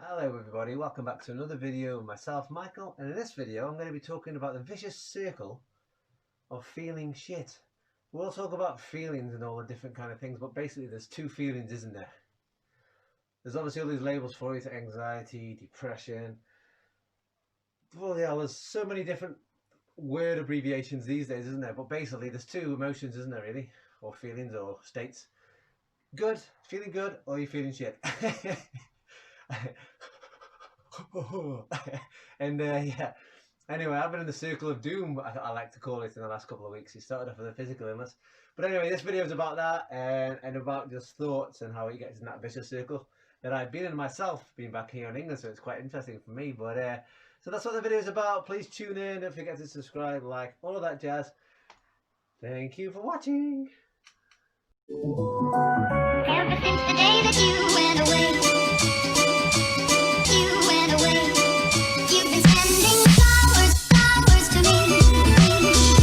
Hello everybody, welcome back to another video with myself, Michael, and in this video I'm going to be talking about the vicious circle of feeling shit. We'll talk about feelings and all the different kind of things, but basically there's two feelings, isn't there? There's obviously all these labels for it: anxiety, depression. Well, yeah, there's so many different word abbreviations these days, isn't there? But basically there's two emotions, isn't there, really? Or feelings or states. Good, feeling good, or you're feeling shit. And yeah, anyway, I've been in the circle of doom, I like to call it, in the last couple of weeks. It started off with a physical illness, but anyway, this video is about that, and about just thoughts and how it gets in that vicious circle that I've been in myself, being back here in England. So it's quite interesting for me. But so that's what the video is about. Please tune in, don't forget to subscribe, like, all of that jazz. Thank you for watching. Ever since the day that you went away, you've been sending flowers to me,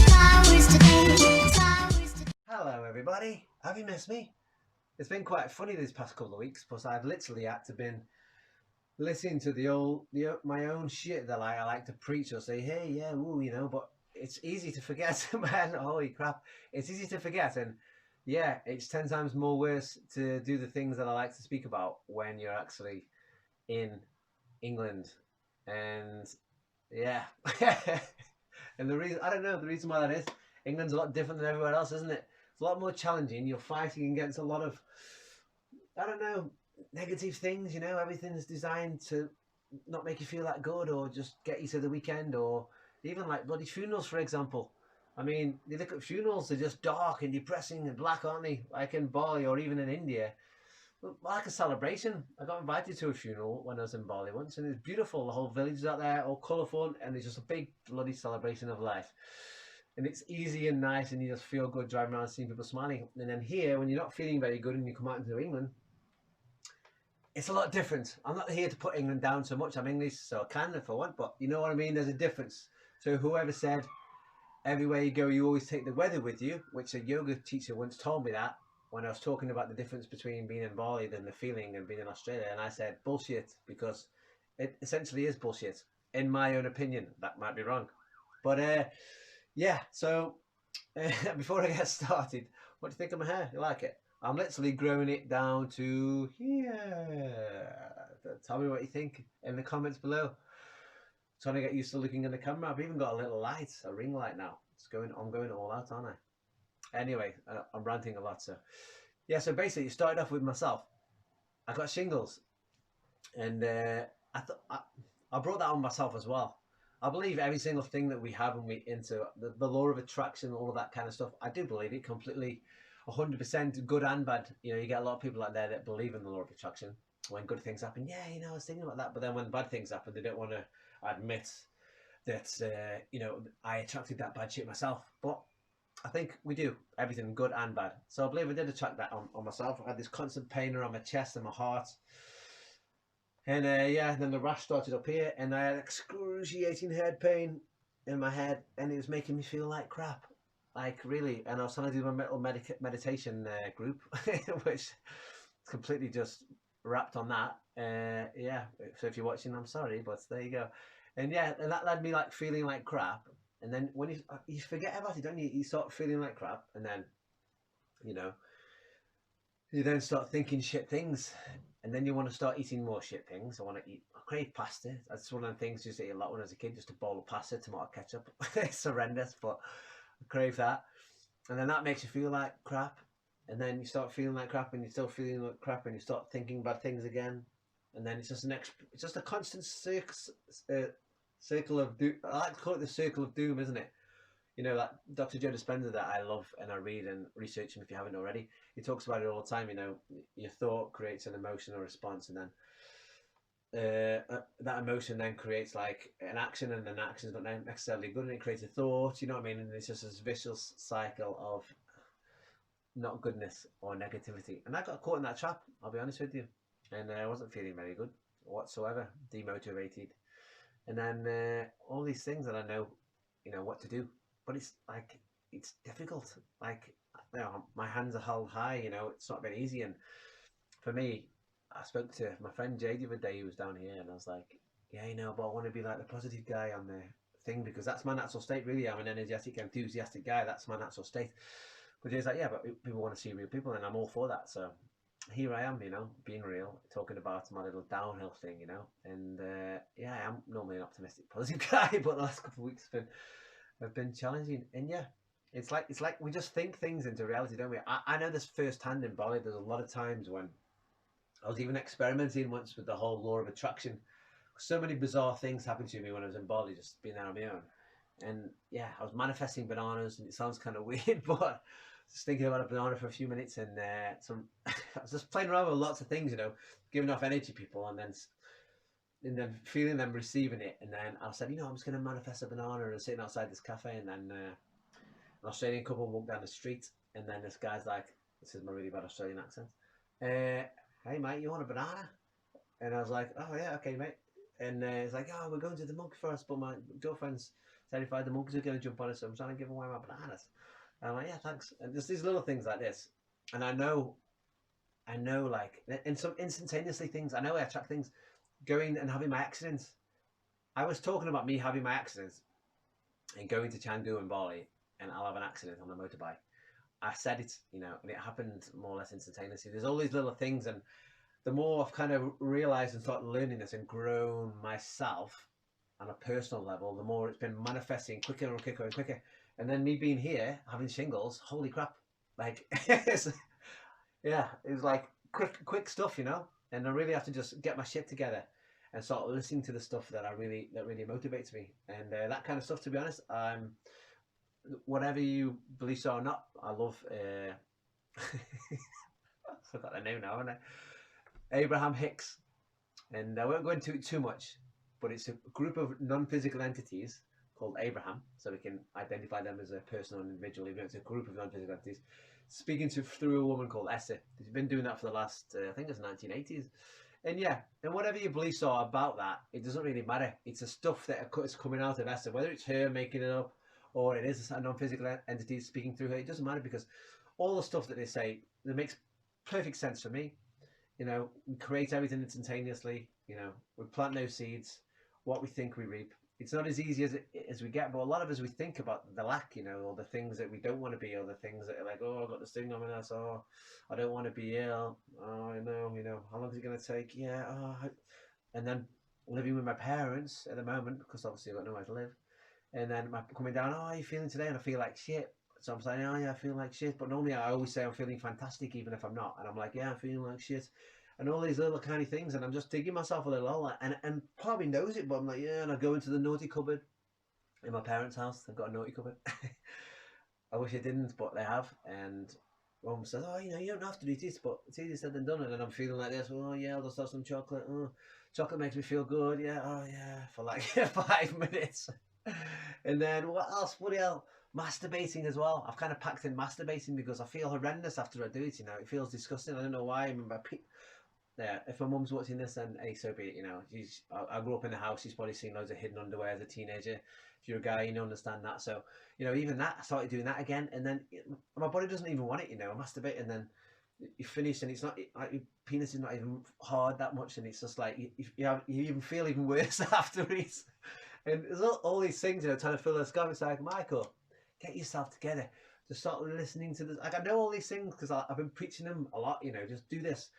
flowers today, flowers today. Hello everybody, have you missed me? It's been quite funny these past couple of weeks, plus I've literally had to been listening to my own shit that I like to preach or say, hey, yeah, woo, you know, but it's easy to forget, man. Holy crap, it's easy to forget. And yeah, it's 10 times more worse to do the things that I like to speak about when you're actually in England. And yeah, and the reason, I don't know, the reason why that is, England's a lot different than everywhere else, isn't it? It's a lot more challenging. You're fighting against a lot of, I don't know, negative things. You know, everything's designed to not make you feel that good, or just get you to the weekend, or even like bloody funerals, for example. I mean, you look at funerals, they're just dark and depressing and black, aren't they? Like in Bali or even in India. Like a celebration. I got invited to a funeral when I was in Bali once, and it's beautiful. The whole village is out there, all colourful, and it's just a big bloody celebration of life. And it's easy and nice, and you just feel good driving around seeing people smiling. And then here, when you're not feeling very good and you come out into England, it's a lot different. I'm not here to put England down so much. I'm English, so I can if I want, but you know what I mean? There's a difference. So whoever said, everywhere you go, you always take the weather with you, which a yoga teacher once told me that when I was talking about the difference between being in Bali and the feeling and being in Australia. And I said, bullshit, because it essentially is bullshit, in my own opinion. That might be wrong. But yeah, so before I get started, what do you think of my hair? You like it? I'm literally growing it down to here. Tell me what you think in the comments below. Trying to get used to looking in the camera. I've even got a little light, a ring light now. I'm going all out, aren't I? Anyway, I'm ranting a lot. So yeah, so basically it started off with myself. I got shingles, and I brought that on myself as well. I believe every single thing that we have when we into the law of attraction, all of that kind of stuff. I do believe it completely, 100%, good and bad. You know, you get a lot of people out there that believe in the law of attraction. When good things happen, yeah, you know, I was thinking about that. But then when bad things happen, they don't want to admit that, you know, I attracted that bad shit myself. But I think we do everything good and bad. So I believe I did attract that on myself. I had this constant pain around my chest and my heart. And yeah, then the rash started up here, and I had excruciating head pain in my head, and it was making me feel like crap, like really. And I was trying to do my meditation group, which completely just wrapped on that. Yeah, so if you're watching, I'm sorry, but there you go. And yeah, and that led me like feeling like crap. And then when you forget about it, don't you? You start feeling like crap, and then you know you then start thinking shit things, and then you want to start eating more shit things. I crave pasta. That's one of the things I used to eat a lot when I was a kid, just a bowl of pasta, tomato ketchup. It's horrendous, but I crave that. And then that makes you feel like crap. And then you start feeling like crap, and you're still feeling like crap, and you start thinking bad things again. And then it's just a constant circle of doom. I like to call it the circle of doom, isn't it? You know, that Dr. Joe Dispenza that I love and I read and research him if you haven't already. He talks about it all the time. You know, your thought creates an emotional response, and then that emotion then creates like an action, and an action is not necessarily good, and it creates a thought. You know what I mean? And it's just this vicious cycle of not goodness or negativity. And I got caught in that trap, I'll be honest with you. And I wasn't feeling very good whatsoever, demotivated. And then all these things that I know, you know, what to do. But it's like, it's difficult. Like, you know, my hands are held high, you know, it's not very easy. And for me, I spoke to my friend Jay the other day, who was down here, and I was like, yeah, you know, but I want to be like the positive guy on the thing because that's my natural state. Really, I'm an energetic, enthusiastic guy. That's my natural state. But Jay's like, yeah, but people want to see real people, and I'm all for that. So here I am, you know, being real, talking about my little downhill thing, you know, and yeah, I'm normally an optimistic, positive guy, but the last couple of weeks have been challenging, and yeah, it's like we just think things into reality, don't we? I know this firsthand in Bali. There's a lot of times when I was even experimenting once with the whole law of attraction. So many bizarre things happened to me when I was in Bali, just being there on my own. And yeah, I was manifesting bananas, and it sounds kind of weird, but just thinking about a banana for a few minutes, and I was just playing around with lots of things, you know, giving off energy to people, and then feeling them receiving it. And then I said, you know, I'm just going to manifest a banana, and sitting outside this cafe, and then an Australian couple walked down the street, and then this guy's like, this is my really bad Australian accent, hey mate, you want a banana? And I was like, oh yeah, okay mate. And he's like, oh, we're going to the monkey forest, but my girlfriend's terrified the monkeys are going to jump on us, so I'm trying to give away my bananas. And I'm like, yeah, thanks. And just these little things like this. And I know like, in some instantaneously things, I know I attract things. Going and having my accidents. I was talking about me having my accidents and going to Canggu in Bali, and I'll have an accident on the motorbike. I said it, you know, and it happened more or less instantaneously. There's all these little things, and the more I've kind of realized and started learning this and grown myself on a personal level, the more it's been manifesting quicker and quicker and quicker. And then me being here, having shingles, holy crap. Like, yeah, it was like quick stuff, you know? And I really have to just get my shit together and start listening to the stuff that really motivates me. And that kind of stuff, to be honest, whatever you believe so or not, I love, I forgot the name now, haven't I? Abraham Hicks, and I won't go into it too much, but it's a group of non-physical entities called Abraham, so we can identify them as a person or an individual, even though it's a group of non-physical entities, speaking through a woman called Esther. She's been doing that for the last, I think it's 1980s. And yeah, and whatever your beliefs are about that, it doesn't really matter. It's the stuff that is coming out of Esther, whether it's her making it up or it is a non-physical entity speaking through her, it doesn't matter, because all the stuff that they say, that makes perfect sense for me. You know, we create everything instantaneously. You know, we plant no seeds. What we think, we reap. It's not as easy as we get, but a lot of us, we think about the lack, you know, or the things that we don't want to be, or the things that are like, oh, I've got this thing on my ass, oh, I don't want to be ill, oh, I know, you know, how long is it going to take? Yeah, and then living with my parents at the moment, because obviously I've got nowhere to live, and then coming down, oh, how are you feeling today? And I feel like shit. So I'm saying, oh yeah, I feel like shit. But normally I always say I'm feeling fantastic, even if I'm not. And I'm like, yeah, I'm feeling like shit. And all these little kind of things. And I'm just digging myself a little hole. And part of me knows it, but I'm like, yeah. And I go into the naughty cupboard in my parents' house. They've got a naughty cupboard. I wish I didn't, but they have. And Mum says, oh, you know, you don't have to do this, but it's easier said than done. And then I'm feeling like this. Oh yeah, I'll just have some chocolate. Oh, chocolate makes me feel good. Yeah, oh yeah, for like 5 minutes. And then what else? What else? Masturbating as well. I've kind of packed in masturbating because I feel horrendous after I do it. You know, it feels disgusting. I don't know why. I remember, yeah. If my mum's watching this, then hey, so be it. You know, I grew up in a house. She's probably seen loads of hidden underwear as a teenager. If you're a guy, you don't understand that. So, you know, even that, I started doing that again, and then my body doesn't even want it. You know, I masturbate, and then you finish, and it's not like your penis is not even hard that much, and it's just like you even feel even worse after it. And there's all these things, you know, trying to fill this gap. It's like, Michael, get yourself together. Just start listening to this. Like, I know all these things because I've been preaching them a lot, you know, just do this.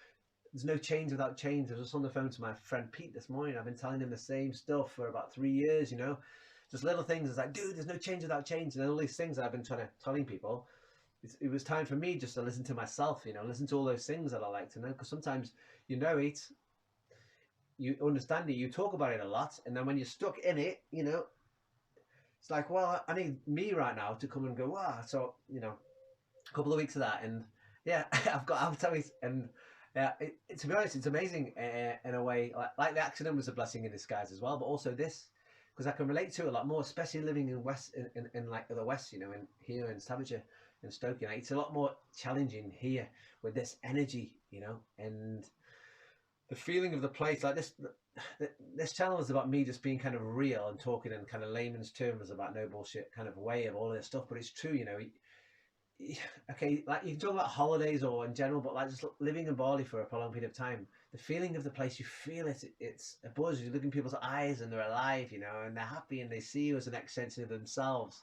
There's no change without change. I was just on the phone to my friend Pete this morning. I've been telling him the same stuff for about 3 years, you know, just little things. It's like, dude, there's no change without change. And all these things that I've been telling people, it was time for me just to listen to myself, you know, listen to all those things that I like to know. Because sometimes you know it, you understand it, you talk about it a lot, and then when you're stuck in it, you know, it's like, well, I need me right now to come and go, wow. So, you know, a couple of weeks of that, and yeah, I've got appetite, and to be honest, it's amazing in a way. Like the accident was a blessing in disguise as well, but also this, because I can relate to it a lot more, especially living in West, in like the West, you know, in here in Staffordshire and Stoke. You know, it's a lot more challenging here with this energy, you know, and the feeling of the place. Like this channel is about me just being kind of real and talking in kind of layman's terms about no bullshit kind of way of all this stuff, but it's true, you know. okay, like you can talk about holidays or in general, but like just living in Bali for a prolonged period of time, the feeling of the place, you feel it. It's a buzz. You look in people's eyes and they're alive, you know, and they're happy and they see you as an extension of themselves.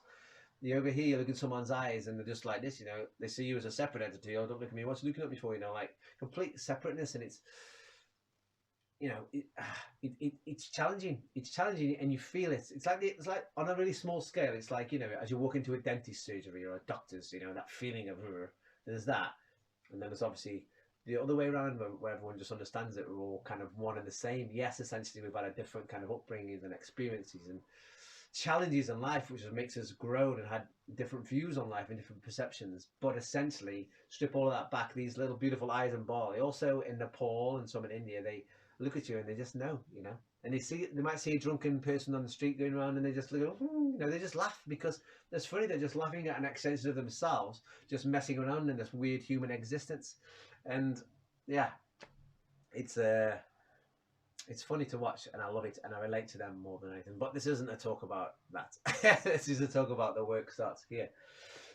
You over here, you look in someone's eyes and they're just like this, you know, they see you as a separate entity. Oh, don't look at me. What's looking at me for? You know, like complete separateness. And it's, you know, it's challenging. It's challenging, and you feel it. It's like on a really small scale. It's like, you know, as you walk into a dentist surgery or a doctor's, you know, that feeling of there's that, and then there's obviously the other way around where everyone just understands that we're all kind of one and the same. Yes, essentially we've had a different kind of upbringings and experiences and challenges in life, which makes us grow and had different views on life and different perceptions. But essentially, strip all of that back. These little beautiful eyes in Bali, also in Nepal and some in India, they look at you and they just know, you know. And they might see a drunken person on the street going around, and they just look, you know, they just laugh because it's funny. They're just laughing at an extension of themselves, just messing around in this weird human existence. And yeah, it's it's funny to watch, and I love it, and I relate to them more than anything. But this isn't a talk about that. This is a talk about the work starts here.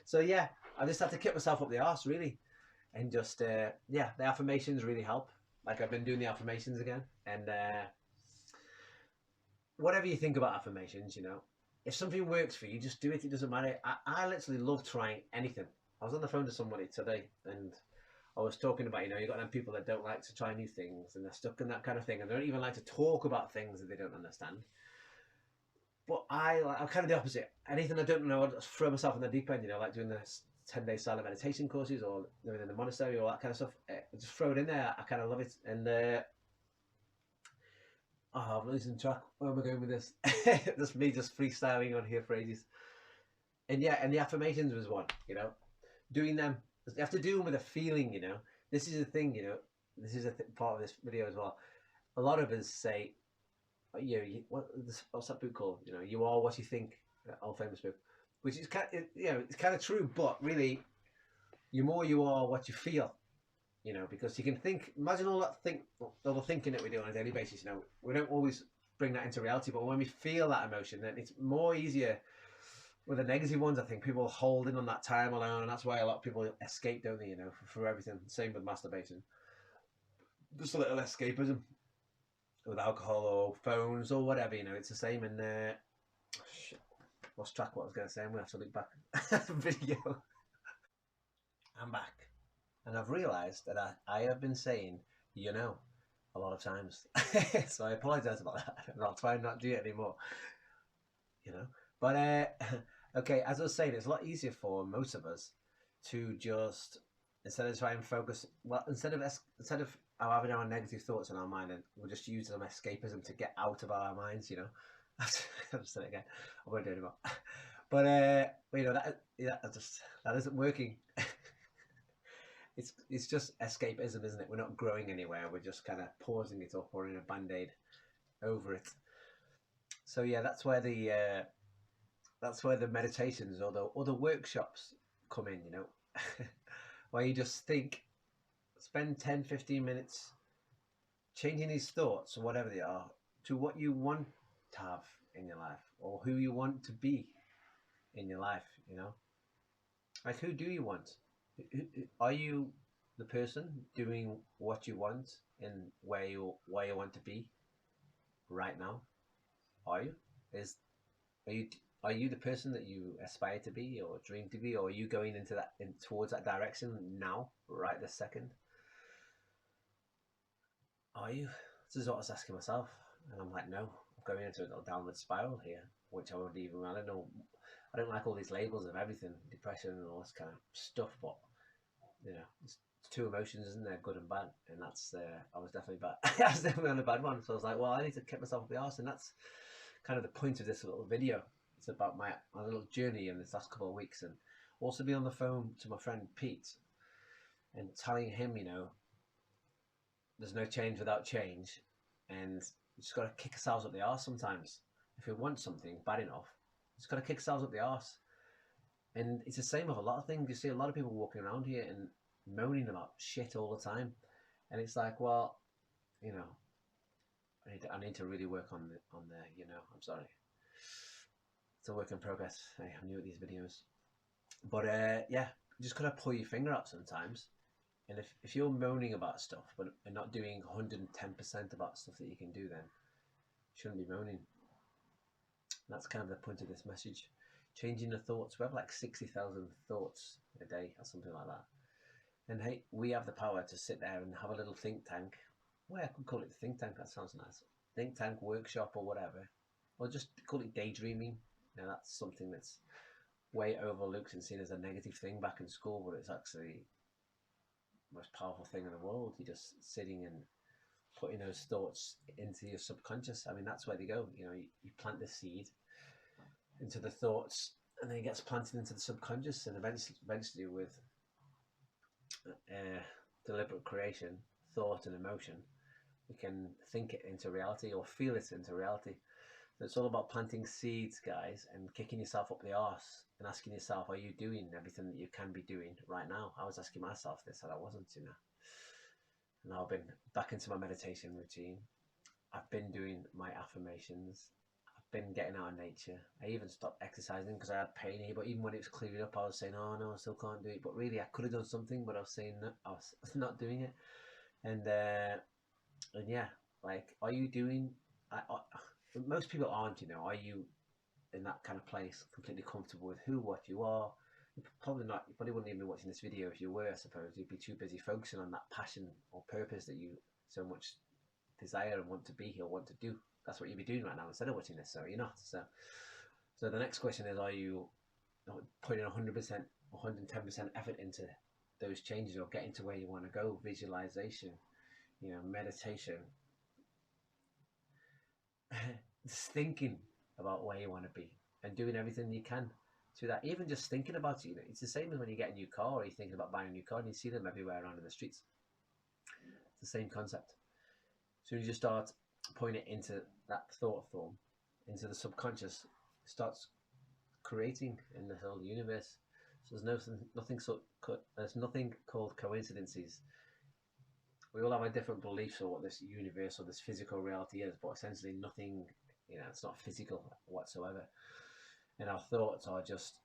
So yeah, I just had to kick myself up the arse really, and just yeah, the affirmations really help. Like I've been doing the affirmations again, and whatever you think about affirmations, you know, if something works for you, just do it. It doesn't matter. I literally love trying anything. I was on the phone to somebody today, and I was talking about, you know, you got them people that don't like to try new things and they're stuck in that kind of thing, and they don't even like to talk about things that they don't understand. But I'm kind of the opposite. Anything I don't know, I just throw myself in the deep end, you know, like doing the 10-day silent meditation courses or living in the monastery or that kind of stuff. I just throw it in there. I kind of love it. And oh, I'm losing track. Where am I going with this? Just me just freestyling on here for ages. And yeah, and the affirmations was one, you know, doing them. You have to do them with a feeling, you know. This is the thing, you know. This is a part of this video as well. A lot of us say, you know, what's that book called? You know, you are what you think. That old famous book, which is kind, you know, it's kind of true, but really, you more you are what you feel. You know, because you can think. Imagine all the thinking that we do on a daily basis. You know, we don't always bring that into reality, but when we feel that emotion, then it's more easier. With the negative ones, I think people hold in on that time alone, and that's why a lot of people escape, don't they? You know, for everything. Same with masturbation. Just a little escapism with alcohol or phones or whatever. You know, it's the same. And shit, lost track what I was going to say. I'm going to have to look back at the video. I'm back, and I've realised that I have been saying, you know, a lot of times. So I apologise about that, and I'll try and not do it anymore. You know, but okay, as I was saying, it's a lot easier for most of us to just, instead of trying to focus, well, instead of having our negative thoughts in our mind, and we'll just use them escapism to get out of our minds, you know. I've said it again. I won't do it anymore. But you know, that isn't working. It's just escapism, isn't it? We're not growing anywhere. We're just kind of pausing it up or in a band-aid over it. So yeah, that's where the meditations or the workshops come in, you know, where you just spend 10-15 minutes changing these thoughts or whatever they are to what you want to have in your life or who you want to be in your life, you know. Like, who do you want? Are you the person doing what you want and where you want to be right now? Are you? Is Are you are you the person that you aspire to be or dream to be, or are you going into towards that direction now, right this second? Are you? This is what I was asking myself, and I'm like, no, I'm going into a little downward spiral here, which I won't even. I don't know. I don't like all these labels of everything, depression and all this kind of stuff, but you know, it's two emotions, isn't there? Good and bad, and that's I was definitely bad. I was definitely on a bad one, so I was like, well, I need to kick myself up the arse, and that's kind of the point of this little video. It's about my little journey in this last couple of weeks, and also be on the phone to my friend Pete and telling him, you know, there's no change without change, and we just got to kick ourselves up the arse sometimes. If we want something bad enough, just got to kick ourselves up the arse. And it's the same with a lot of things. You see a lot of people walking around here and moaning about shit all the time, and it's like, well, you know, I need to really work on the you know, I'm sorry. It's a work in progress. I'm new at these videos. But yeah, just gotta pull your finger out sometimes. And if you're moaning about stuff but and not doing 110% about stuff that you can do, then you shouldn't be moaning. That's kind of the point of this message. Changing the thoughts. We have like 60,000 thoughts a day or something like that. And hey, we have the power to sit there and have a little think tank. Well, I could call it think tank. That sounds nice. Think tank, workshop, or whatever. Or just call it daydreaming. Now that's something that's way overlooked and seen as a negative thing back in school, but it's actually the most powerful thing in the world. You're just sitting and putting those thoughts into your subconscious. I mean, that's where they go. You know, you plant the seed into the thoughts, and then it gets planted into the subconscious, and eventually with deliberate creation, thought, and emotion, we can think it into reality or feel it into reality. So it's all about planting seeds, guys, and kicking yourself up the arse and asking yourself, are you doing everything that you can be doing right now? I was asking myself this, and I wasn't, you know. And I've been back into my meditation routine. I've been doing my affirmations. I've been getting out of nature. I even stopped exercising because I had pain here. But even when it was clearing up, I was saying, "Oh no, I still can't do it." But really, I could have done something, but I was saying no, I was not doing it. And yeah, like, are you doing? Most people aren't. You know, are you in that kind of place, completely comfortable with what you are? You're probably not. You probably wouldn't even be watching this video if you were. I suppose you'd be too busy focusing on that passion or purpose that you so much desire and want to be or want to do. That's what you'd be doing right now instead of watching this. So you're not. So the next question is: are you putting 100%, 110% effort into those changes or getting to where you want to go? Visualization, you know, meditation, just thinking about where you want to be and doing everything you can to that. Even just thinking about it, you know, it's the same as when you get a new car or you're thinking about buying a new car and you see them everywhere around in the streets. It's the same concept. So you just start putting it into that thought form, into the subconscious, it starts creating in the whole universe. So there's nothing called coincidences. We all have our different beliefs of what this universe or this physical reality is, but essentially nothing, you know, it's not physical whatsoever. And our thoughts are just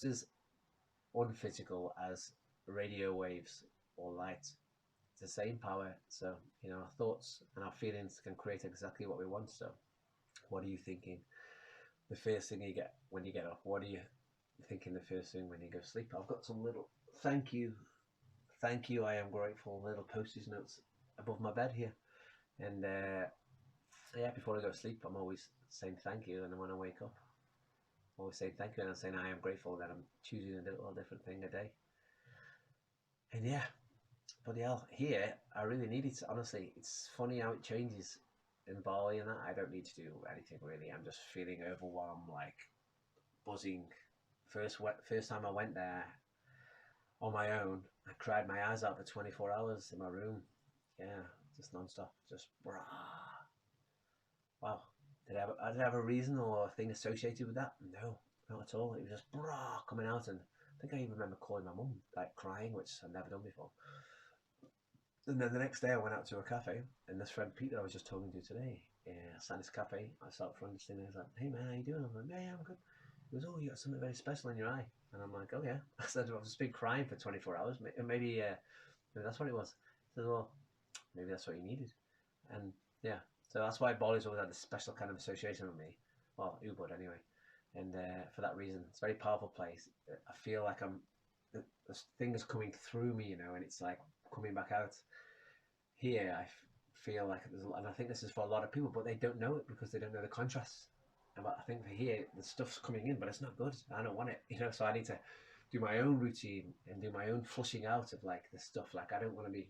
as unphysical as radio waves or light. It's the same power. So, you know, our thoughts and our feelings can create exactly what we want. So what are you thinking the first thing you get when you get up? What are you thinking the first thing when you go to sleep? I've got some little thank you, I am grateful little postage notes above my bed here. And yeah, before I go to sleep, I'm always saying thank you. And then when I wake up, I'm always saying thank you. And I'm saying I am grateful that I'm choosing a little different thing a day. And yeah, but yeah, here I really need it. Honestly, it's funny how it changes in Bali and that. I don't need to do anything really. I'm just feeling overwhelmed, like buzzing. First time I went there on my own, I cried my eyes out for 24 hours in my room. Yeah, just non-stop, just brah. Wow. Did I have a reason or a thing associated with that? No, not at all. It was just brah coming out, and I think I even remember calling my mum, like crying, which I've never done before. And then the next day I went out to a cafe, and this friend Peter I was just talking to today, I sat in this cafe, I sat up front and he was like, "Hey man, how you doing?" I'm like, "Yeah, I'm good." He goes, "Oh, you got something very special in your eye." And I'm like, "Oh yeah." I said, "I've just been crying for 24 hours. Maybe that's what it was." He said, "Well, maybe that's what you needed." And yeah, so that's why Bali's always had this special kind of association with me. Well, Ubud anyway. And for that reason, it's a very powerful place. I feel like this thing is coming through me, you know, and it's like coming back out. Here, I feel like and I think this is for a lot of people, but they don't know it because they don't know the contrasts. And I think for here, the stuff's coming in, but it's not good. I don't want it, you know. So I need to do my own routine and do my own flushing out of like the stuff. Like I don't want to be,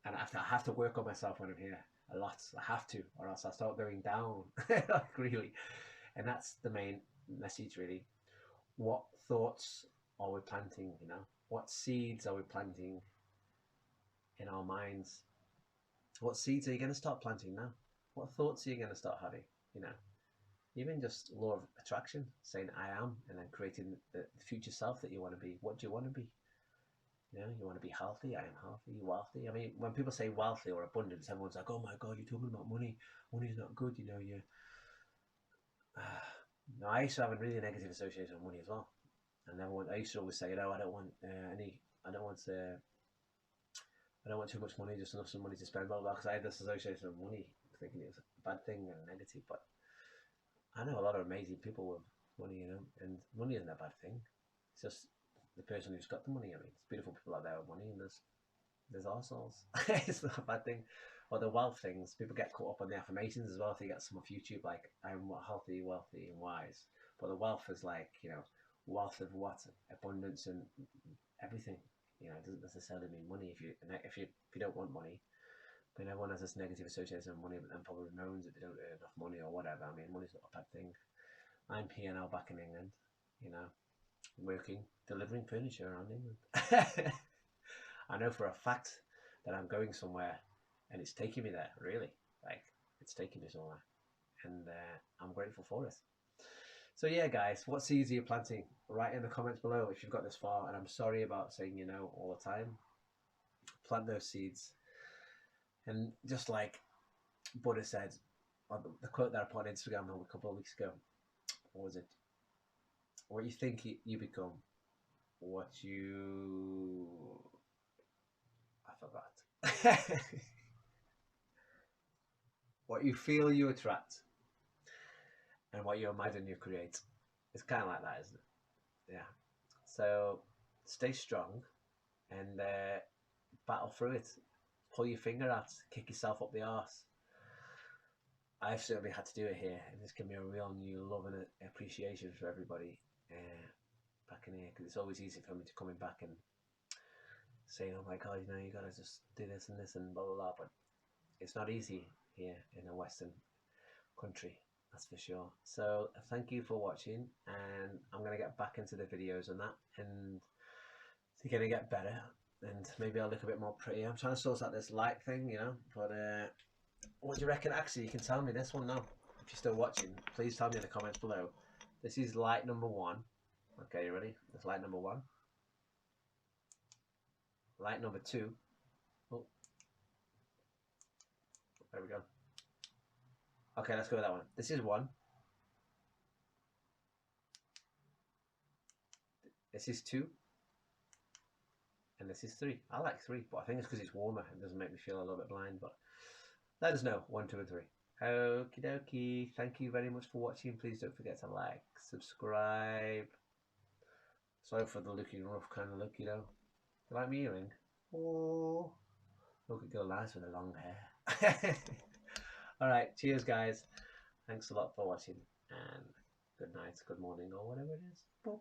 and I have to work on myself when I'm here a lot. I have to, or else I start going down, like really. And that's the main message, really. What thoughts are we planting? You know, what seeds are we planting in our minds? What seeds are you going to start planting now? What thoughts are you going to start having? You know, even just law of attraction, saying I am, and then creating the future self that you want to be. What do you want to be? You know, you want to be healthy. I am healthy, wealthy. I mean, when people say wealthy or abundance, everyone's like, "Oh my God, you're talking about money. Money's not good." You know, you. No, I used to have a really negative association with money as well. And everyone, I used to always say, you know, I don't want I don't want too much money, just enough some money to spend, blah blah. Because I had this association with money, thinking it was a bad thing and negative. But I know a lot of amazing people with money, you know, and money isn't a bad thing. It's just the person who's got the money. I mean, it's beautiful people out there with money, and there's arseholes. It's not a bad thing. Or the wealth things, people get caught up on the affirmations as well. If you get some off YouTube, like I'm healthy, wealthy, and wise. But the wealth is like, you know, wealth of what? Abundance and everything. You know, it doesn't necessarily mean money. If you don't want money, I mean, everyone has this negative association with money, but then probably moans that they don't earn enough money or whatever. I mean, money's not a bad thing. I'm here now, back in England. You know, working, delivering furniture around England. I know for a fact that I'm going somewhere, and it's taking me there. Really, like it's taking me somewhere, and I'm grateful for it. So yeah, guys, what seeds are you planting? Write in the comments below if you've got this far. And I'm sorry about saying you know all the time. Plant those seeds, and just like Buddha said, on the quote that I put on Instagram a couple of weeks ago, what was it? What you think you become, what you I forgot. What you feel you attract, and what you imagine you create. It's kind of like that, isn't it? Yeah. So stay strong and battle through it. Pull your finger out, kick yourself up the arse. I've certainly had to do it here, and this can be a real new love and appreciation for everybody back in here, because it's always easy for me to coming back and saying, "Oh my God, you know, you gotta just do this and this and blah blah blah." But it's not easy here in a Western country, that's for sure. So thank you for watching, and I'm gonna get back into the videos and that, and they're gonna get better, and maybe I'll look a bit more pretty. I'm trying to sort out this light thing, you know, but what do you reckon? Actually, you can tell me this one now. If you're still watching, please tell me in the comments below. This is light number 1. Okay, you ready? That's light number 1. Light number 2. Oh, there we go. Okay, let's go with that one. This is 1. This is 2. And this is 3. I like 3, but I think it's because it's warmer. It doesn't make me feel a little bit blind, but let us know. 1, 2, and 3. Okie dokie. Thank you very much for watching. Please don't forget to like, subscribe. Sorry for the looking rough kind of look, you know. You like my earring? Oh, look at girl nice with the long hair. Alright, cheers guys. Thanks a lot for watching, and good night, good morning, or whatever it is. Boop.